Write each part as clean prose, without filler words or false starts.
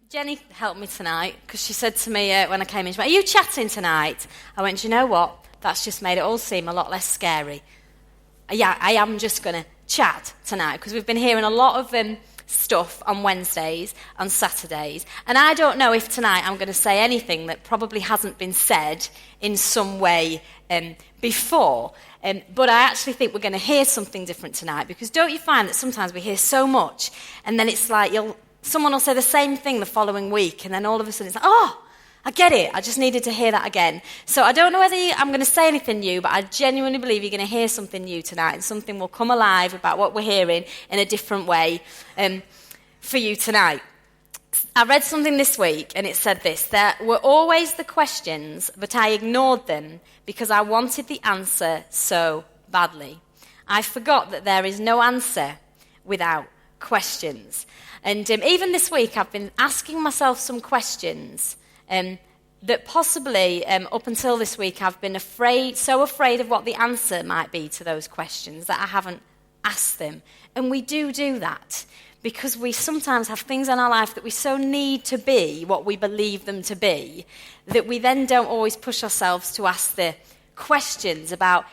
Jenny helped me tonight because she said to me when I came in, she went, "Are you chatting tonight?" I went, "Do you know what? That's just made it all seem a lot less scary." Yeah, I am just going to chat tonight because we've been hearing a lot of stuff on Wednesdays and Saturdays, and I don't know if tonight I'm going to say anything that probably hasn't been said in some way before, but I actually think we're going to hear something different tonight, because don't you find that sometimes we hear so much and then it's like someone will say the same thing the following week, and then all of a sudden it's like, oh, I get it, I just needed to hear that again. So I don't know whether I'm going to say anything new, but I genuinely believe you're going to hear something new tonight, and something will come alive about what we're hearing in a different way for you tonight. I read something this week, and it said this: there were always the questions, but I ignored them because I wanted the answer so badly. I forgot that there is no answer without questions. And even this week, I've been asking myself some questions that possibly, up until this week, I've been so afraid of what the answer might be to those questions that I haven't asked them. And we do that because we sometimes have things in our life that we so need to be what we believe them to be, that we then don't always push ourselves to ask the questions about,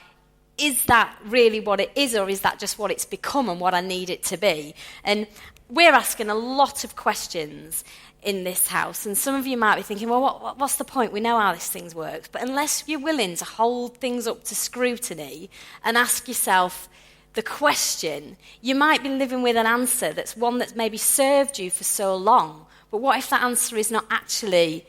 is that really what it is, or is that just what it's become and what I need it to be? And we're asking a lot of questions in this house, and some of you might be thinking, well, what's the point? We know how this thing works. But unless you're willing to hold things up to scrutiny and ask yourself the question, you might be living with an answer that's one that's maybe served you for so long. But what if that answer is not actually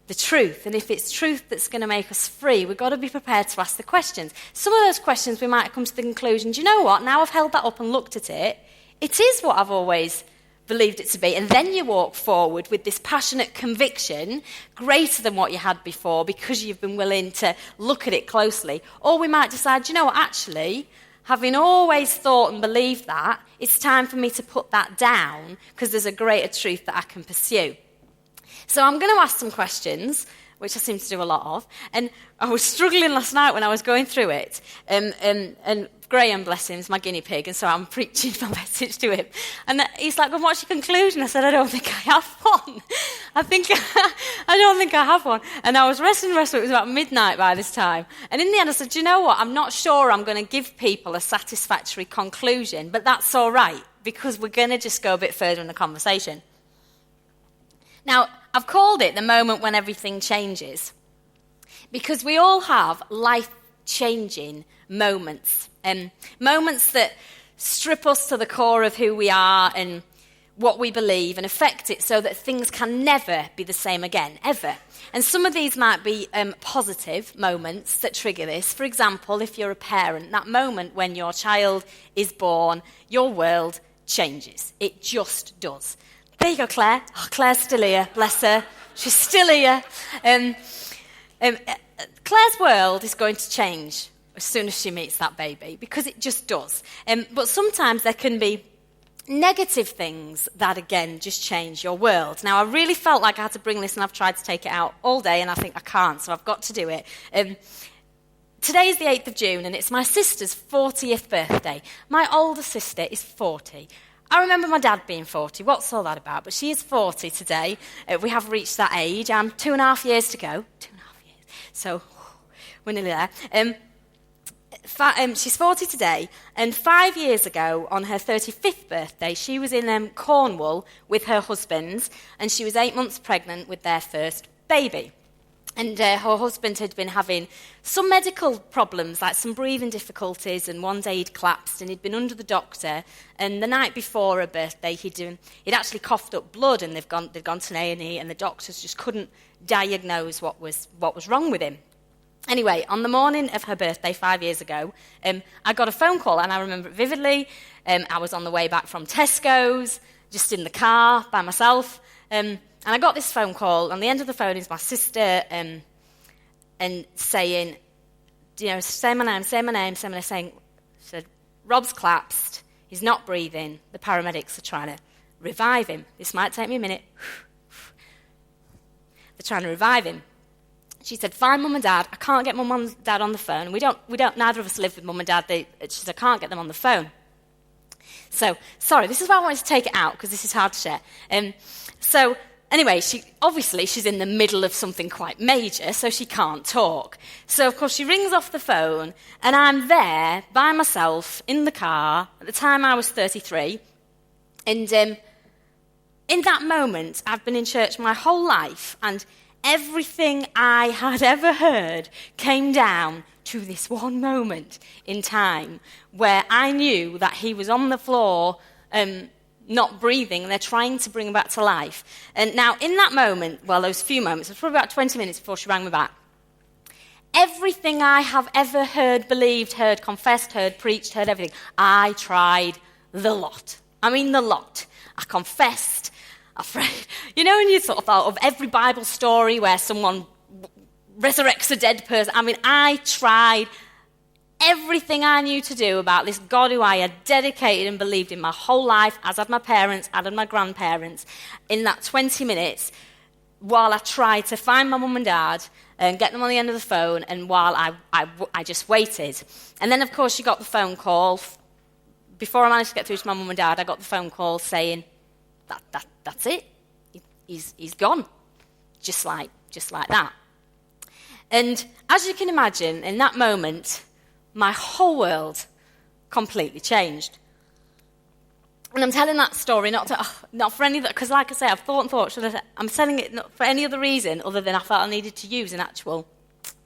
the truth? And if it's truth that's going to make us free, we've got to be prepared to ask the questions. Some of those questions we might come to the conclusion, do you know what? Now I've held that up and looked at it, it is what I've always believed it to be. And then you walk forward with this passionate conviction greater than what you had before, because you've been willing to look at it closely. Or we might decide, do you know what, actually, having always thought and believed that, it's time for me to put that down because there's a greater truth that I can pursue. So I'm going to ask some questions, which I seem to do a lot of, and I was struggling last night when I was going through it, and Graham, bless him, is my guinea pig, and so I'm preaching my message to him. And he's like, well, what's your conclusion? I said, I don't think I have one. I don't think I have one. And I was wrestling, it was about midnight by this time. And in the end I said, do you know what, I'm not sure I'm going to give people a satisfactory conclusion, but that's all right, because we're going to just go a bit further in the conversation. Now, I've called it the moment when everything changes, because we all have life-changing moments, moments that strip us to the core of who we are and what we believe and affect it so that things can never be the same again, ever. And some of these might be positive moments that trigger this. For example, if you're a parent, that moment when your child is born, your world changes. It just does. There you go, Claire. Oh, Claire's still here, bless her. She's still here. Claire's world is going to change as soon as she meets that baby, because it just does. But sometimes there can be negative things that, again, just change your world. Now, I really felt like I had to bring this, and I've tried to take it out all day, and I think I can't, so I've got to do it. Today is the 8th of June, and it's my sister's 40th birthday. My older sister is 40. I remember my dad being 40. What's all that about? But she is 40 today. We have reached that age. I'm 2.5 years to go. 2.5 years. So we're nearly there. She's 40 today, and 5 years ago, on her 35th birthday, she was in Cornwall with her husband, and she was 8 months pregnant with their first baby. And her husband had been having some medical problems, like some breathing difficulties, and one day he'd collapsed and he'd been under the doctor. And the night before her birthday, he'd actually coughed up blood, and they'd gone to an A&E, and the doctors just couldn't diagnose what was wrong with him. Anyway, on the morning of her birthday 5 years ago, I got a phone call, and I remember it vividly. I was on the way back from Tesco's, just in the car by myself, and I got this phone call. On the end of the phone is my sister, and saying, say my name, saying, said, Rob's collapsed, he's not breathing, the paramedics are trying to revive him. This might take me a minute. They're trying to revive him. She said, find Mum and Dad. I can't get Mum and Dad on the phone. We don't. Neither of us live with Mum and Dad. She said, I can't get them on the phone. So, sorry, this is why I wanted to take it out, because this is hard to share. So, anyway, she's in the middle of something quite major, so she can't talk. So, of course, she rings off the phone, and I'm there by myself in the car. At the time, I was 33. And in that moment, I've been in church my whole life, and everything I had ever heard came down to this one moment in time where I knew that he was on the floor, not breathing, and they're trying to bring him back to life. And now, in that moment, well, those few moments, it was probably about 20 minutes before she rang me back, everything I have ever heard, believed, heard, confessed, heard, preached, heard everything, I tried the lot. I mean the lot. I confessed, afraid. You know when you sort of thought of every Bible story where someone resurrects a dead person? I mean, I tried everything I knew to do about this God who I had dedicated and believed in my whole life, as had my parents, as had my grandparents, in that 20 minutes, while I tried to find my mum and dad and get them on the end of the phone, and while I just waited. And then, of course, she got the phone call. Before I managed to get through to my mum and dad, I got the phone call saying, that's it. He's gone. Just like that. And as you can imagine, in that moment, my whole world completely changed. And I'm telling that story not for any other, because like I say, I've thought, I'm telling it not for any other reason other than I felt I needed to use an actual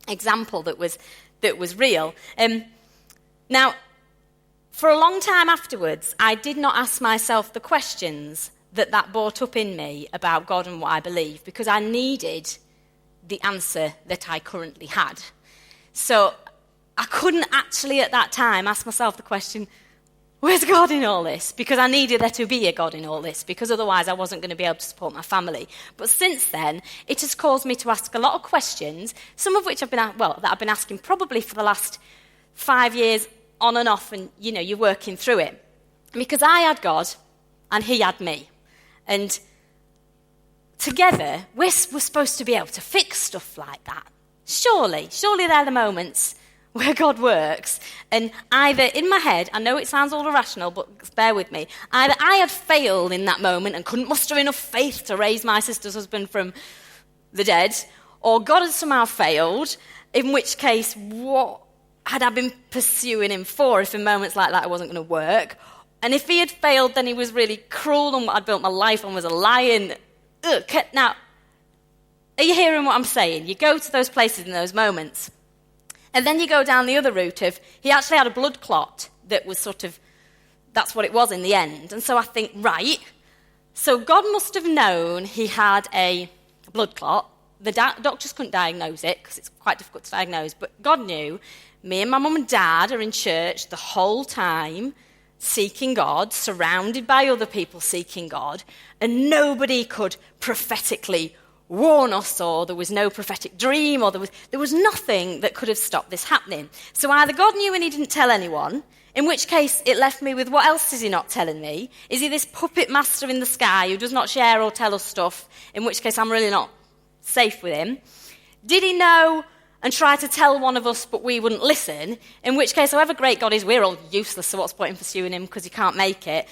example that was real. Now, for a long time afterwards, I did not ask myself the questions that brought up in me about God and what I believe, because I needed the answer that I currently had. So I couldn't actually at that time ask myself the question, where's God in all this? Because I needed there to be a God in all this, because otherwise I wasn't going to be able to support my family. But since then, it has caused me to ask a lot of questions, some of which I've been asking probably for the last 5 years on and off, and you're working through it. Because I had God and he had me. And together, we're supposed to be able to fix stuff like that. Surely they're the moments where God works. And either in my head, I know it sounds all irrational, but bear with me, either I had failed in that moment and couldn't muster enough faith to raise my sister's husband from the dead, or God had somehow failed, in which case, what had I been pursuing him for if in moments like that it wasn't going to work? And if he had failed, then he was really cruel, and what I'd built my life on was a lie. And now, are you hearing what I'm saying? You go to those places in those moments. And then you go down the other route of, he actually had a blood clot that was that's what it was in the end. And so I think, right, so God must have known he had a blood clot. The doctors couldn't diagnose it, because it's quite difficult to diagnose, but God knew. Me and my mum and dad are in church the whole time, seeking God, surrounded by other people seeking God, and nobody could prophetically warn us, or there was no prophetic dream, or there was nothing that could have stopped this happening. So either God knew and he didn't tell anyone, in which case it left me with, what else is he not telling me? Is he this puppet master in the sky who does not share or tell us stuff, in which case I'm really not safe with him? Did he know and try to tell one of us, but we wouldn't listen, in which case, however great God is, we're all useless, so what's the point in pursuing him because he can't make it?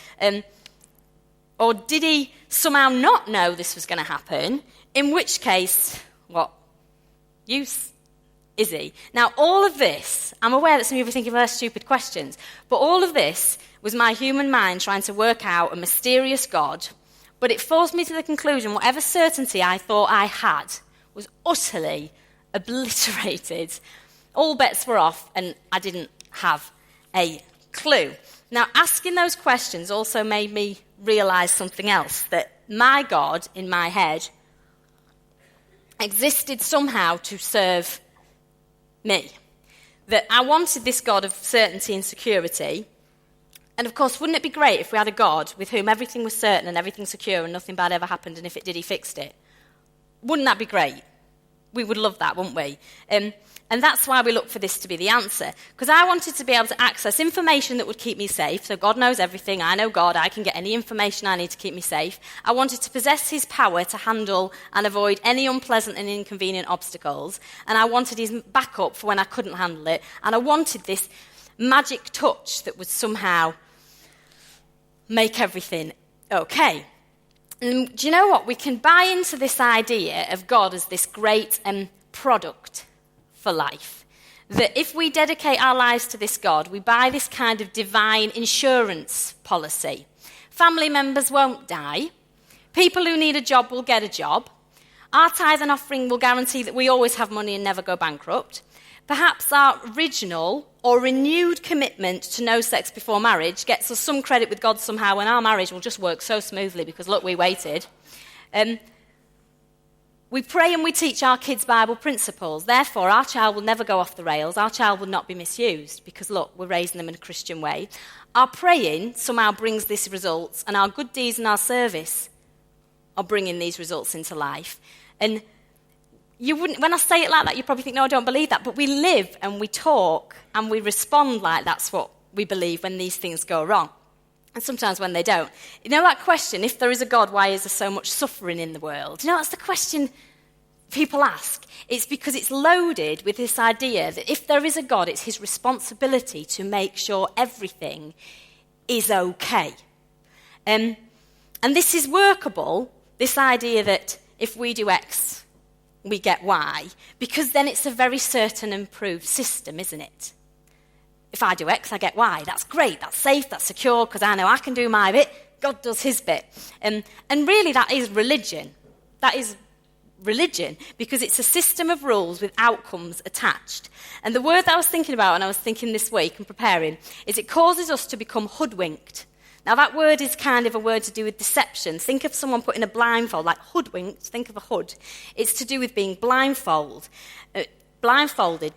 Or did he somehow not know this was going to happen, in which case, what use is he? Now, all of this, I'm aware that some of you are thinking, well, they're stupid questions, but all of this was my human mind trying to work out a mysterious God, but it forced me to the conclusion whatever certainty I thought I had was utterly obliterated. All bets were off, and I didn't have a clue. Now, asking those questions also made me realise something else, that my God, in my head, existed somehow to serve me. That I wanted this God of certainty and security. And of course, wouldn't it be great if we had a God with whom everything was certain and everything secure and nothing bad ever happened, and if it did, he fixed it? Wouldn't that be great? We would love that, wouldn't we? And that's why we look for this to be the answer. Because I wanted to be able to access information that would keep me safe. So God knows everything. I know God. I can get any information I need to keep me safe. I wanted to possess his power to handle and avoid any unpleasant and inconvenient obstacles. And I wanted his backup for when I couldn't handle it. And I wanted this magic touch that would somehow make everything okay. And do you know what? We can buy into this idea of God as this great product for life. That if we dedicate our lives to this God, we buy this kind of divine insurance policy. Family members won't die. People who need a job will get a job. Our tithe and offering will guarantee that we always have money and never go bankrupt. Perhaps our original or renewed commitment to no sex before marriage gets us some credit with God somehow, and our marriage will just work so smoothly because, look, we waited. We pray and we teach our kids Bible principles. Therefore, our child will never go off the rails. Our child will not be misused because, look, we're raising them in a Christian way. Our praying somehow brings these results, and our good deeds and our service are bringing these results into life. And you wouldn't, when I say it like that, you probably think, no, I don't believe that. But we live and we talk and we respond like that's what we believe when these things go wrong. And sometimes when they don't. You know that question, if there is a God, why is there so much suffering in the world? You know, that's the question people ask. It's because it's loaded with this idea that if there is a God, it's his responsibility to make sure everything is okay. And this is workable, this idea that if we do X, we get Y, because then it's a very certain and proved system, isn't it? If I do X, I get Y. That's great, that's safe, that's secure, because I know I can do my bit, God does his bit. And really that is religion. That is religion, because it's a system of rules with outcomes attached. And the word that I was thinking about when I was thinking this week and preparing is it causes us to become hoodwinked. Now that word is kind of a word to do with deception. Think of someone putting a blindfold, like hoodwinked, think of a hood. It's to do with being blindfolded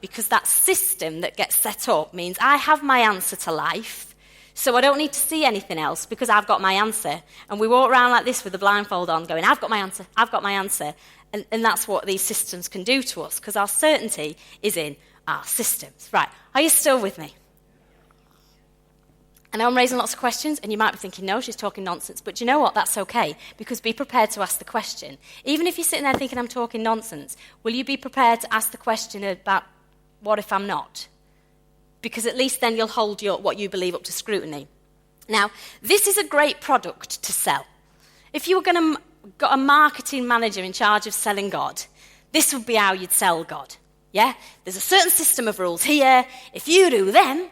because that system that gets set up means I have my answer to life, so I don't need to see anything else because I've got my answer. And we walk around like this with the blindfold on going, I've got my answer, I've got my answer. And that's what these systems can do to us because our certainty is in our systems. Right, are you still with me? I know I'm raising lots of questions, and you might be thinking, no, she's talking nonsense. But you know what? That's okay, because be prepared to ask the question. Even if you're sitting there thinking I'm talking nonsense, will you be prepared to ask the question about what if I'm not? Because at least then you'll hold what you believe up to scrutiny. Now, this is a great product to sell. If you were going to got a marketing manager in charge of selling God, this would be how you'd sell God. Yeah? There's a certain system of rules here. If you do them,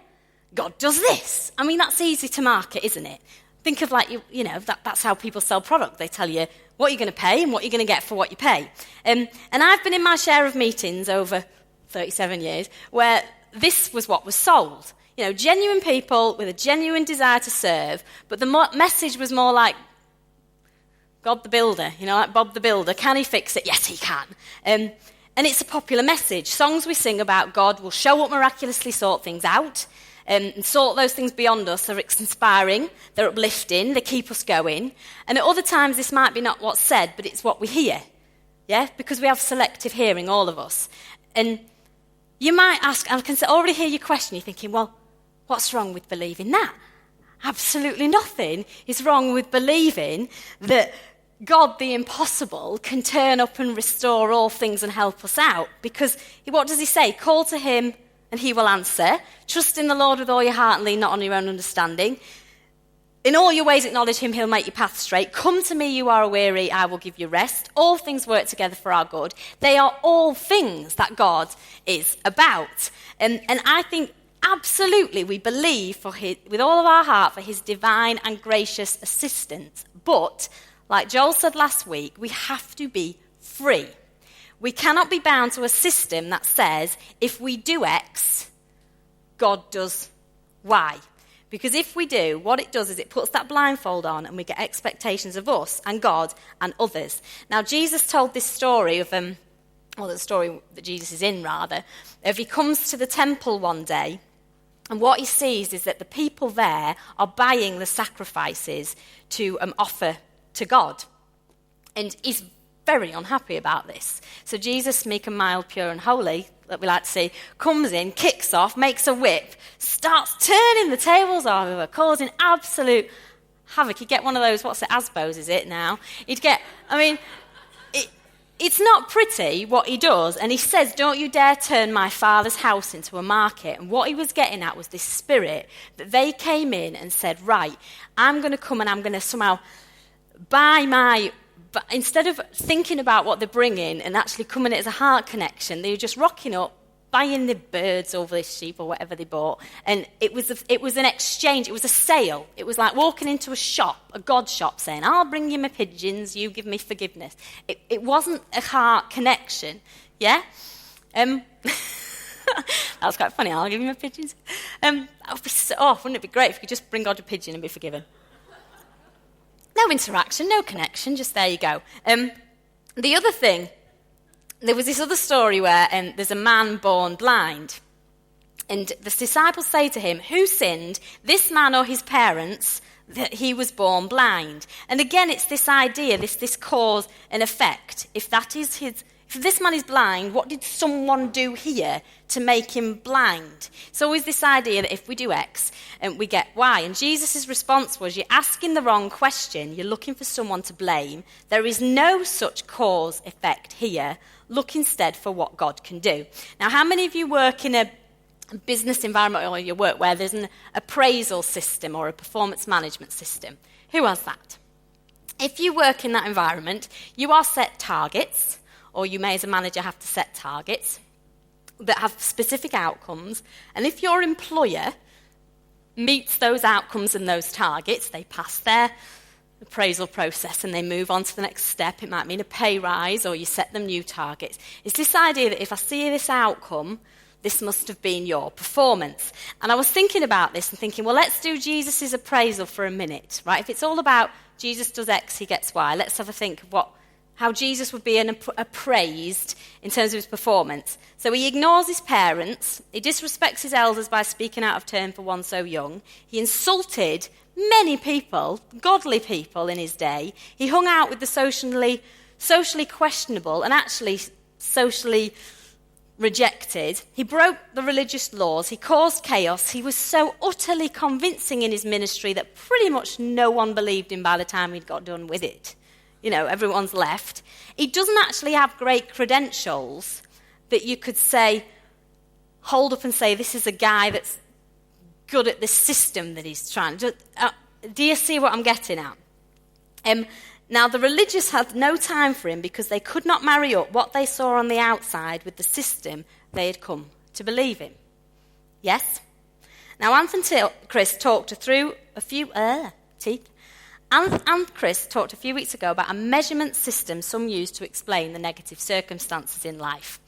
God does this. I mean, that's easy to market, isn't it? Think of that's how people sell product. They tell you what you're going to pay and what you're going to get for what you pay. And I've been in my share of meetings over 37 years where this was what was sold. You know, genuine people with a genuine desire to serve, but the message was more like God the Builder, like Bob the Builder. Can he fix it? Yes, he can. And it's a popular message. Songs we sing about God will show up miraculously, sort things out. And sort those things beyond us. They're inspiring, they're uplifting, they keep us going. And at other times, this might be not what's said, but it's what we hear. Yeah? Because we have selective hearing, all of us. And you might ask, I can already hear your question, you're thinking, well, what's wrong with believing that? Absolutely nothing is wrong with believing that God, the impossible, can turn up and restore all things and help us out. Because what does he say? Call to him and he will answer. Trust in the Lord with all your heart and lean not on your own understanding. In all your ways acknowledge him, he'll make your path straight. Come to me, you are weary, I will give you rest. All things work together for our good. They are all things that God is about. And I think absolutely we believe with all of our heart for his divine and gracious assistance. But, like Joel said last week, we have to be free. We cannot be bound to a system that says, if we do X, God does Y. Because if we do, what it does is it puts that blindfold on and we get expectations of us and God and others. Now, Jesus told this story of, the story that Jesus is in, rather, of he comes to the temple one day, and what he sees is that the people there are buying the sacrifices to offer to God. And he's very unhappy about this. So Jesus, meek and mild, pure and holy, that we like to see, comes in, kicks off, makes a whip, starts turning the tables over, causing absolute havoc. He'd get one of those, what's it, Asbos, is it now? it's not pretty what he does. And he says, don't you dare turn my father's house into a market. And what he was getting at was this spirit that they came in and said, right, I'm going to come and I'm going to somehow but instead of thinking about what they're bringing and actually coming as a heart connection, they were just rocking up, buying the birds over this sheep or whatever they bought. And it was an exchange. It was a sale. It was like walking into a shop, a God shop, saying, I'll bring you my pigeons, you give me forgiveness. It wasn't a heart connection, yeah? That was quite funny. I'll give you my pigeons. Wouldn't it be great if you could just bring God a pigeon and be forgiven? No interaction, no connection, just there you go. The other thing, there was this other story where there's a man born blind. And the disciples say to him, who sinned, this man or his parents, that he was born blind? And again, it's this idea, this cause and effect. If this man is blind, what did someone do here to make him blind? It's always this idea that if we do X, we get Y. And Jesus' response was, you're asking the wrong question. You're looking for someone to blame. There is no such cause effect here. Look instead for what God can do. Now, how many of you work in a business environment or your work where there's an appraisal system or a performance management system? Who has that? If you work in that environment, you are set targets, or you may as a manager have to set targets that have specific outcomes. And if your employer meets those outcomes and those targets, they pass their appraisal process and they move on to the next step. It might mean a pay rise or you set them new targets. It's this idea that if I see this outcome, this must have been your performance. And I was thinking about this and thinking, well, let's do Jesus' appraisal for a minute, right? If it's all about Jesus does X, he gets Y, let's have a think of how Jesus would be appraised in terms of his performance. So he ignores his parents, he disrespects his elders by speaking out of turn for one so young, he insulted many people, godly people in his day, he hung out with the socially questionable and actually socially rejected, he broke the religious laws, he caused chaos, he was so utterly convincing in his ministry that pretty much no one believed him by the time he'd got done with it. Everyone's left. He doesn't actually have great credentials that you could hold up and say, this is a guy that's good at this system that he's trying to do. Do you see what I'm getting at? Now, the religious had no time for him because they could not marry up what they saw on the outside with the system they had come to believe in. Yes? Now, Chris talked a few weeks ago about a measurement system some use to explain the negative circumstances in life.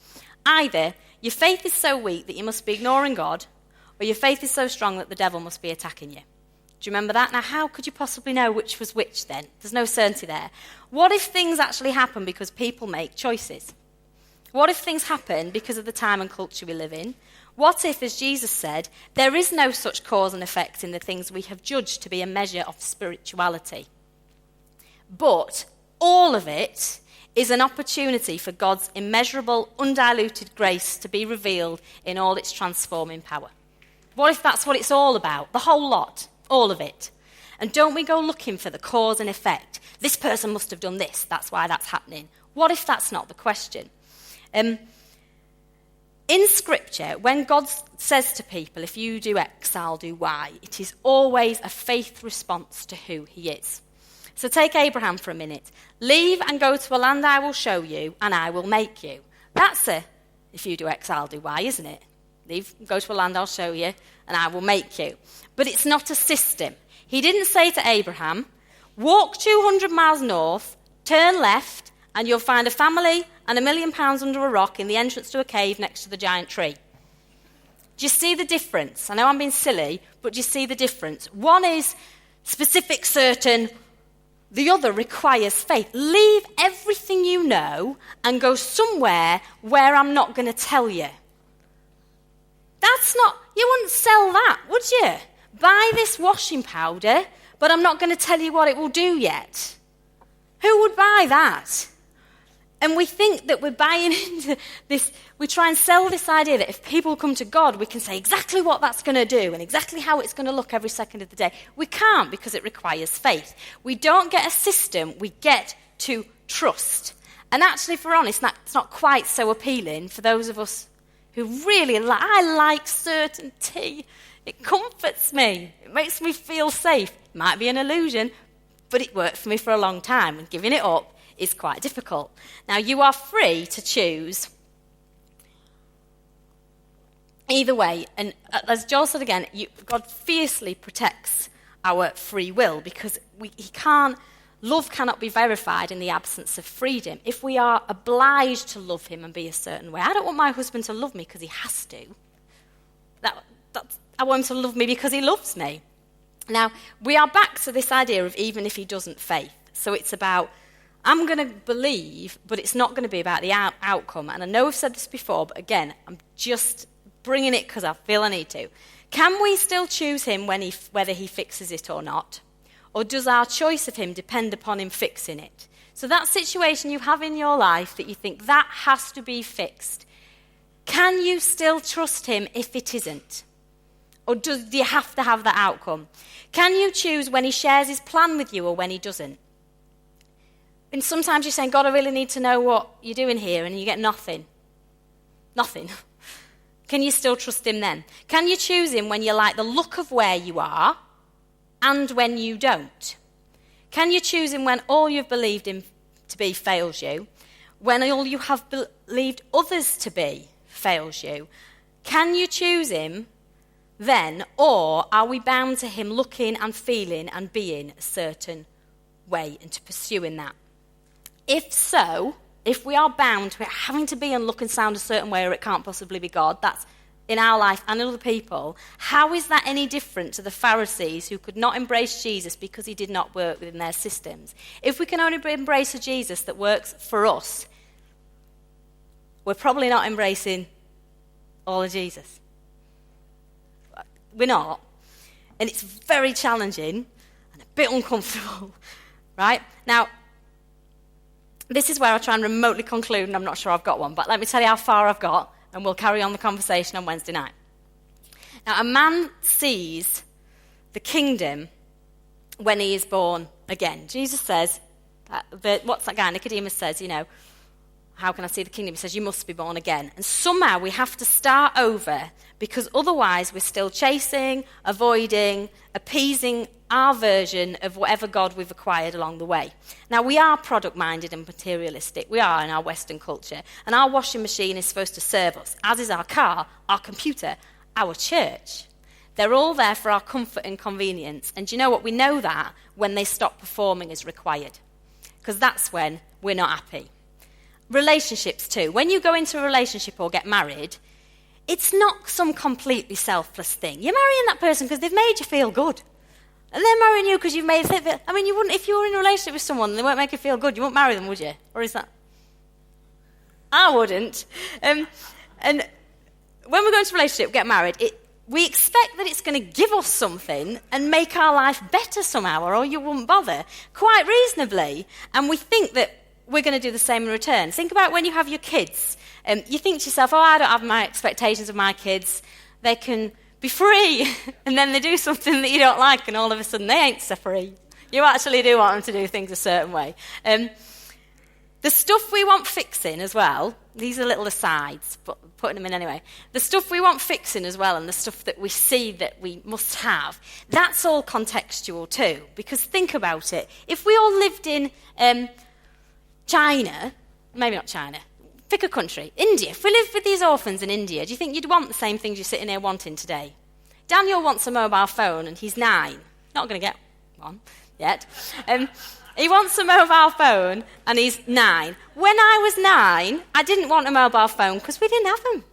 Either your faith is so weak that you must be ignoring God, or your faith is so strong that the devil must be attacking you. Do you remember that? Now, how could you possibly know which was which then? There's no certainty there. What if things actually happen because people make choices? What if things happen because of the time and culture we live in? What if, as Jesus said, there is no such cause and effect in the things we have judged to be a measure of spirituality? But all of it is an opportunity for God's immeasurable, undiluted grace to be revealed in all its transforming power. What if that's what it's all about? The whole lot, all of it. And don't we go looking for the cause and effect? This person must have done this, that's why that's happening. What if that's not the question? In Scripture, when God says to people, if you do X, I'll do Y, it is always a faith response to who he is. So take Abraham for a minute. Leave and go to a land I will show you, and I will make you. That's if you do X, I'll do Y, isn't it? Leave, go to a land I'll show you, and I will make you. But it's not a system. He didn't say to Abraham, walk 200 miles north, turn left, and you'll find a family and £1 million under a rock in the entrance to a cave next to the giant tree. Do you see the difference? I know I'm being silly, but do you see the difference? One is specific, certain. The other requires faith. Leave everything you know and go somewhere where I'm not going to tell you. You wouldn't sell that, would you? Buy this washing powder, but I'm not going to tell you what it will do yet. Who would buy that? And we think that we're buying into this, we try and sell this idea that if people come to God, we can say exactly what that's going to do and exactly how it's going to look every second of the day. We can't because it requires faith. We don't get a system, we get to trust. And actually, if we're honest, that's not quite so appealing for those of us who really I like certainty. It comforts me. It makes me feel safe. It might be an illusion, but it worked for me for a long time, and giving it up is quite difficult. Now, you are free to choose either way. And as Joel said again, God fiercely protects our free will, because love cannot be verified in the absence of freedom. If we are obliged to love him and be a certain way, I don't want my husband to love me because he has to. I want him to love me because he loves me. Now, we are back to this idea of even if he doesn't faith. So it's about, I'm going to believe, but it's not going to be about the outcome. And I know I've said this before, but again, I'm just bringing it because I feel I need to. Can we still choose him whether he fixes it or not? Or does our choice of him depend upon him fixing it? So that situation you have in your life that you think that has to be fixed, can you still trust him if it isn't? Or do you have to have that outcome? Can you choose when he shares his plan with you or when he doesn't? And sometimes you're saying, God, I really need to know what you're doing here, and you get nothing. Nothing. Can you still trust him then? Can you choose him when you like the look of where you are and when you don't? Can you choose him when all you've believed him to be fails you? When all you have believed others to be fails you? Can you choose him then, or are we bound to him looking and feeling and being a certain way and to pursuing that? If so, if we are bound to it having to be and look and sound a certain way, or it can't possibly be God, that's in our life and in other people, how is that any different to the Pharisees who could not embrace Jesus because he did not work within their systems? If we can only embrace a Jesus that works for us, we're probably not embracing all of Jesus. We're not. And it's very challenging and a bit uncomfortable, right? Now, this is where I try and remotely conclude, and I'm not sure I've got one, but let me tell you how far I've got, and we'll carry on the conversation on Wednesday night. Now, a man sees the kingdom when he is born again. Jesus says, what's that guy? Nicodemus says, how can I see the kingdom? He says, you must be born again. And somehow we have to start over, because otherwise we're still chasing, avoiding, appeasing our version of whatever God we've acquired along the way. Now, we are product-minded and materialistic. We are in our Western culture. And our washing machine is supposed to serve us, as is our car, our computer, our church. They're all there for our comfort and convenience. And do you know what? We know that when they stop performing as required, because that's when we're not happy. Relationships too. When you go into a relationship or get married, it's not some completely selfless thing. You're marrying that person because they've made you feel good. And they're marrying you because you've made it feel... I mean, you wouldn't, if you were in a relationship with someone and they won't make you feel good, you wouldn't marry them, would you? Or is that... I wouldn't. And when we go into a relationship, get married, we expect that it's going to give us something and make our life better somehow, or you wouldn't bother, quite reasonably. And we think that we're going to do the same in return. Think about when you have your kids. You think to yourself, I don't have my expectations of my kids. They can be free. And then they do something that you don't like, and all of a sudden they ain't so free. You actually do want them to do things a certain way. The stuff we want fixing as well, these are little asides, but putting them in anyway. The stuff we want fixing as well, and the stuff that we see that we must have, that's all contextual too. Because think about it. If we all lived in... China, maybe not China, pick a country, India. If we lived with these orphans in India, do you think you'd want the same things you're sitting here wanting today? Daniel wants a mobile phone and he's 9. Not going to get one yet. He wants a mobile phone and he's 9. When I was 9, I didn't want a mobile phone because we didn't have them.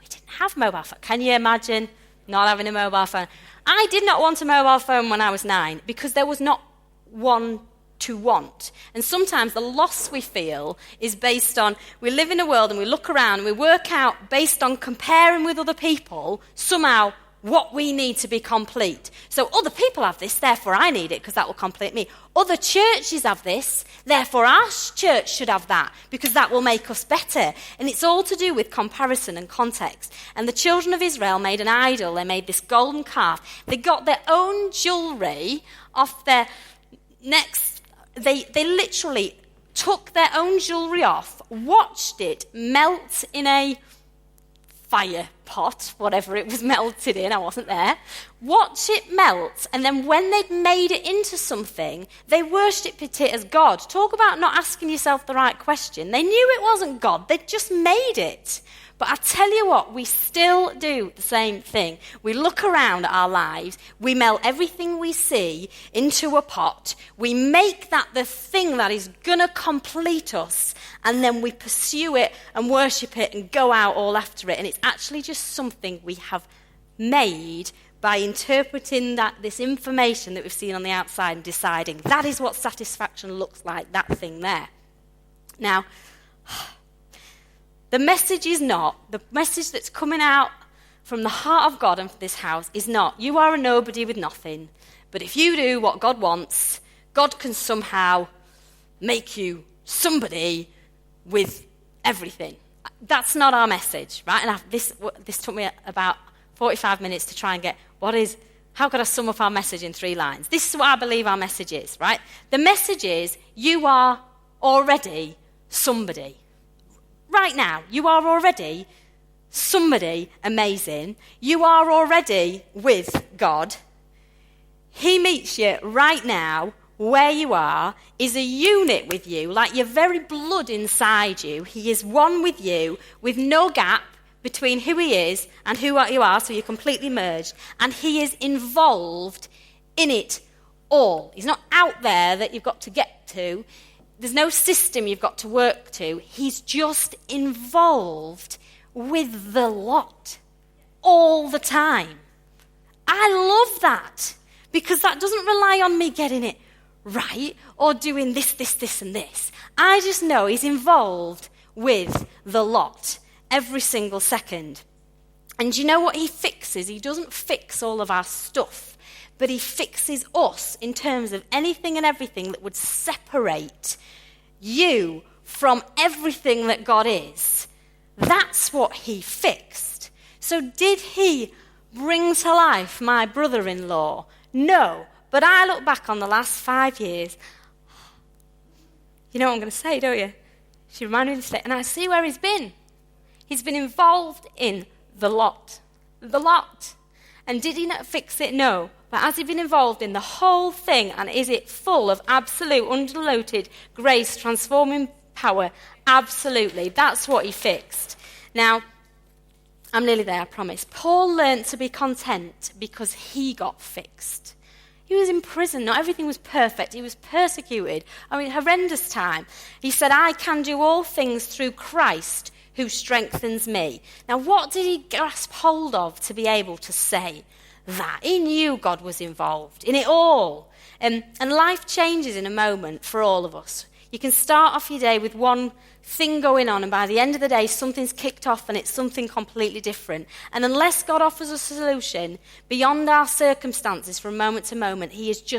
We didn't have mobile phone. Can you imagine not having a mobile phone? I did not want a mobile phone when I was 9 because there was not one to want. And sometimes the loss we feel is based on, we live in a world and we look around and we work out based on comparing with other people somehow what we need to be complete. So other people have this, therefore I need it because that will complete me. Other churches have this, therefore our church should have that because that will make us better. And it's all to do with comparison and context. And the children of Israel made an idol. They made this golden calf. They got their own jewelry off their necks. They literally took their own jewellery off, watched it melt in a fire pot, whatever it was melted in, I wasn't there, watch it melt, and then when they'd made it into something, they worshipped it as God. Talk about not asking yourself the right question. They knew it wasn't God, they'd just made it. But I tell you what, we still do the same thing. We look around at our lives, we melt everything we see into a pot, we make that the thing that is going to complete us, and then we pursue it and worship it and go out all after it. And it's actually just something we have made by interpreting this information that we've seen on the outside and deciding that is what satisfaction looks like, that thing there. Now, the message that's coming out from the heart of God and from this house is not, you are a nobody with nothing, but if you do what God wants, God can somehow make you somebody with everything. That's not our message, right? And this took me about 45 minutes to try and get how could I sum up our message in 3 lines? This is what I believe our message is, right? The message is, you are already somebody. Right now, you are already somebody amazing. You are already with God. He meets you right now where you are, is a unit with you, like your very blood inside you. He is one with you, with no gap between who he is and who you are, so you're completely merged. And he is involved in it all. He's not out there that you've got to get to. There's no system you've got to work to. He's just involved with the lot all the time. I love that because that doesn't rely on me getting it right or doing this, and this. I just know he's involved with the lot every single second. And you know what he fixes? He doesn't fix all of our stuff, but he fixes us in terms of anything and everything that would separate you from everything that God is. That's what he fixed. So did he bring to life my brother-in-law? No. But I look back on the last 5 years. You know what I'm going to say, don't you? She reminded me of this, and I see where he's been. He's been involved in the lot. The lot. And did he not fix it? No. But has he been involved in the whole thing? And is it full of absolute, undiluted grace, transforming power? Absolutely. That's what he fixed. Now, I'm nearly there, I promise. Paul learned to be content because he got fixed. He was in prison. Not everything was perfect. He was persecuted. Horrendous time. He said, I can do all things through Christ who strengthens me. Now, what did he grasp hold of to be able to say that? He knew God was involved in it all. And life changes in a moment for all of us. You can start off your day with one thing going on, and by the end of the day, something's kicked off and it's something completely different. And unless God offers us a solution beyond our circumstances from moment to moment, he is just